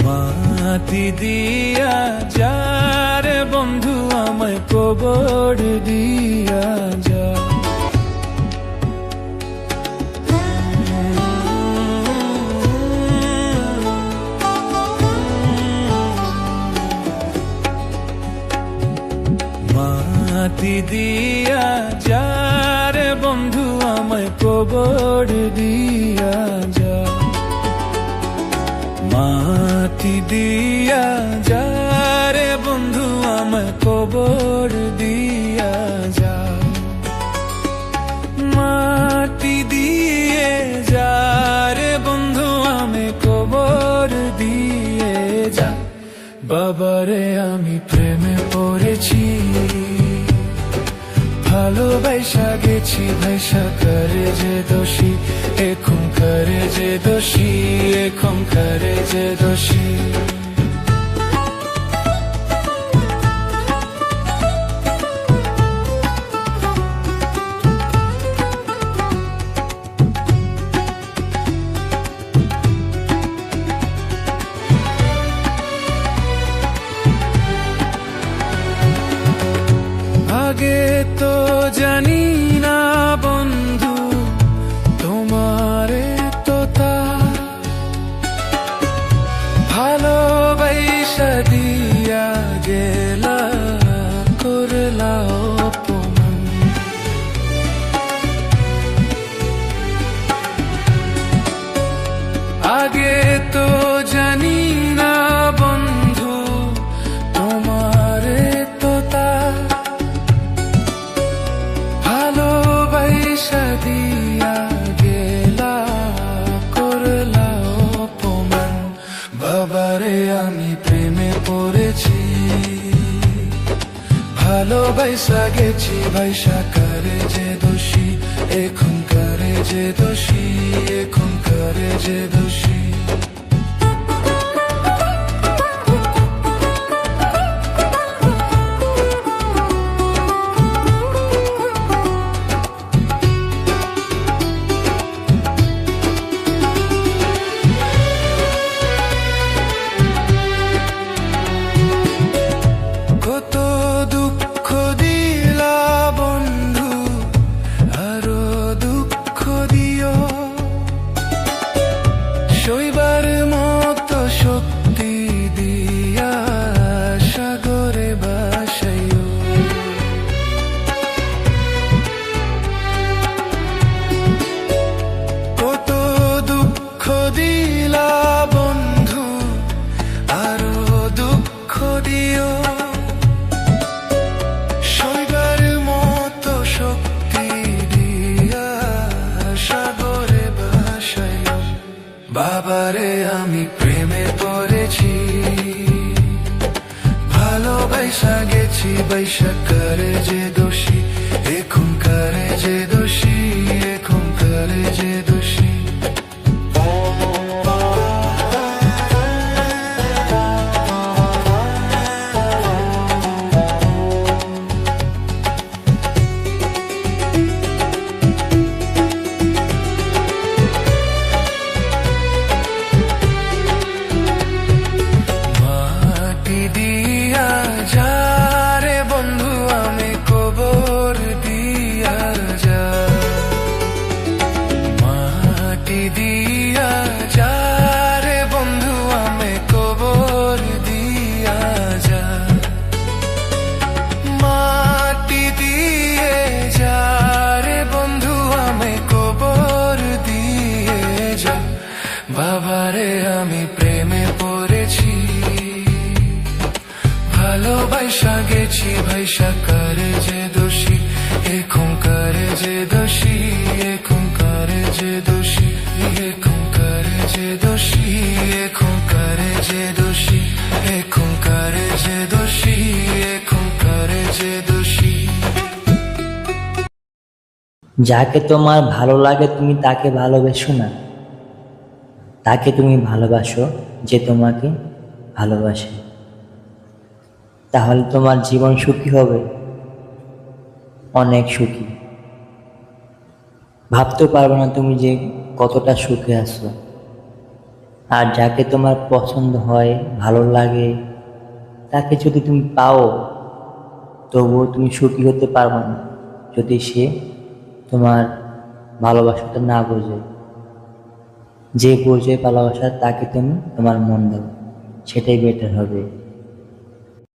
মাটি দিয়া যারে বন্ধু আমায় কবর দিয়া যা। মাটি দিয়া যারে বন্ধু আমায় কবর দিয়া যা। মাটি দিয়া যারে বন্ধু আমায় কবর দিয়া যা। মাটি দিয়ে যারে বন্ধু আমায় কবর দিয়ে যা। বাবারে আমি প্রেমে পড়েছি, ভালোবাসা গেছি ভাইসা করে যে দোষী, এখন করে যে দোষী, এখন করে যে দোষী। আগে তো জানি না বন্ধু তোমারে তো তা ভালোবাসা দিয়া গেলা করলা অপমান। আগে তো জানি না বন্ধু তোমারে তো তা ভালোবাসা দিয়া গেলা করলা অপমান। বাবারে আমি প্রেমে পড়েছি, ভালোবাসা গেছি ভাইসা করে যে দোষী, এখন করে যে দোষী, এখন করে যে দোষী। কত দুঃখ দিলা বন্ধু, আরো দুঃখ দিও, সইবার মতো শক্তি দিয়া সাগরে ভাসাইও। কত দুঃখ দিলা বন্ধু, আরো দুঃখ দিও, সইবার মতো শক্তি দিয়া সাগরে ভাসাইও। বাবারে আমি প্রেমে পড়েছি, ভালোবাসা গেছি বাইসা করে যে দোষী, এখন করে যে দোষী, এখন করে যে দোষী। মাটি দিয়া যারে বন্ধু আমি কবর দিয়া যা। মাটি দিয়া যারে বন্ধু আমি কবর দিয়া যা। মাটি দিয়ে যারে বন্ধু আমি কবর দিয়ে যা। বাবারে আমি প্রেমে পড়েছি, ভালোবাসা গেছি ভাইসা করে যে দোষী, এখন করে যে দোষী, এখন করে যে দোষী, এখন করে যে দোষী, এখন করে যে দোষী, এখন করে যে দোষী, এখন করে যে দোষী। যাকে তোমার ভালো লাগে তুমি তাকে ভালোবেসো না, তাকে তুমি ভালোবাসো যে তোমাকে ভালোবাসে। তাহলে তোমার জীবন সুখী হবে, অনেক সুখী। ভাবতে পারবে না তুমি যে কতটা সুখে আছো। আর যাকে তোমার পছন্দ হয়, ভালো লাগে, তাকে যদি তুমি পাও, তবুও তুমি সুখী হতে পারবে না যদি সে তোমার ভালোবাসাটা না বোঝে। যে বোঝে ভালোবাসা তাকে তুমি তোমার মন দাও, সেটাই বেটার হবে।